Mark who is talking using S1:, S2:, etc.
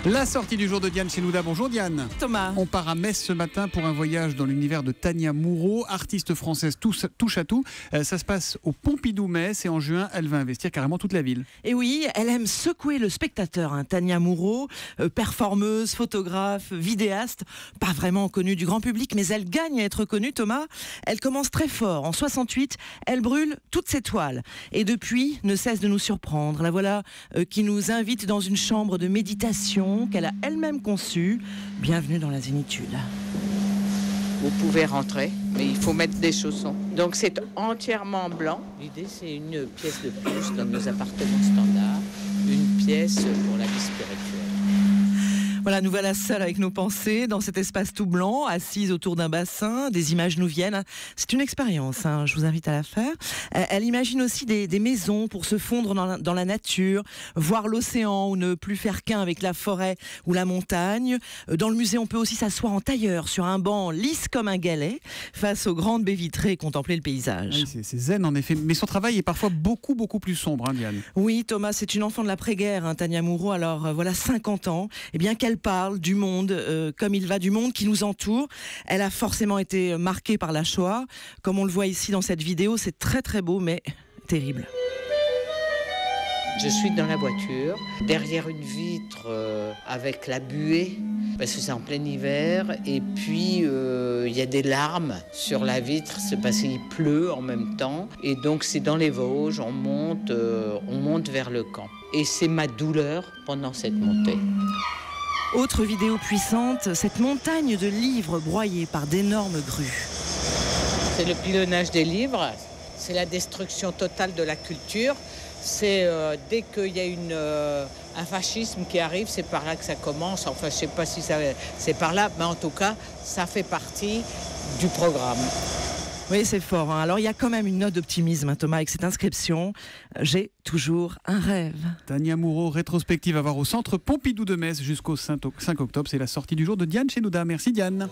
S1: La sortie du jour de Diane chez Nouda. Bonjour Diane.
S2: Thomas.
S1: On part à Metz ce matin pour un voyage dans l'univers de Tania Moreau, artiste française touche à tout. Ça se passe au Pompidou-Metz et en juin, elle va investir carrément toute la ville.
S2: Et oui, elle aime secouer le spectateur. Tania Moreau, performeuse, photographe, vidéaste, pas vraiment connue du grand public, mais elle gagne à être connue, Thomas. Elle commence très fort. En 68, elle brûle toutes ses toiles. Et depuis, ne cesse de nous surprendre. La voilà qui nous invite dans une chambre de méditation qu'elle a elle-même conçue. Bienvenue dans la zénitude.
S3: Vous pouvez rentrer, mais il faut mettre des chaussons. Donc c'est entièrement blanc. L'idée, c'est une pièce de plus dans nos appartements standards, une pièce pour la vie spirituelle.
S2: Voilà, nous voilà seuls avec nos pensées dans cet espace tout blanc, assises autour d'un bassin. Des images nous viennent. C'est une expérience, je vous invite à la faire. Elle imagine aussi des maisons pour se fondre dans la nature, voir l'océan ou ne plus faire qu'un avec la forêt ou la montagne. Dans le musée, on peut aussi s'asseoir en tailleur sur un banc lisse comme un galet face aux grandes baies vitrées et contempler le paysage.
S1: Oui, c'est zen en effet, mais son travail est parfois beaucoup plus sombre, Diane.
S2: Oui, Thomas, c'est une enfant de l'après-guerre, Tania Moreau. Alors voilà, 50 ans. Eh bien, qu'elle parle du monde, comme il va, du monde qui nous entoure. Elle a forcément été marquée par la Shoah. Comme on le voit ici dans cette vidéo, c'est très très beau, mais terrible.
S3: Je suis dans la voiture, derrière une vitre avec la buée, parce que c'est en plein hiver, et puis il y a des larmes sur la vitre, c'est parce qu'il pleut en même temps, et donc c'est dans les Vosges, on monte vers le camp. Et c'est ma douleur pendant cette montée.
S2: Autre vidéo puissante, cette montagne de livres broyés par d'énormes grues.
S3: C'est le pilonnage des livres, c'est la destruction totale de la culture. C'est dès qu'il y a un fascisme qui arrive, c'est par là que ça commence. Enfin, je ne sais pas si c'est par là, mais en tout cas, ça fait partie du programme.
S2: Oui, c'est fort. Alors, il y a quand même une note d'optimisme, Thomas, avec cette inscription. J'ai toujours un rêve.
S1: Tania Moreau, rétrospective à voir au centre Pompidou de Metz jusqu'au 5 octobre. C'est la sortie du jour de Diane chez Nouda. Merci Diane.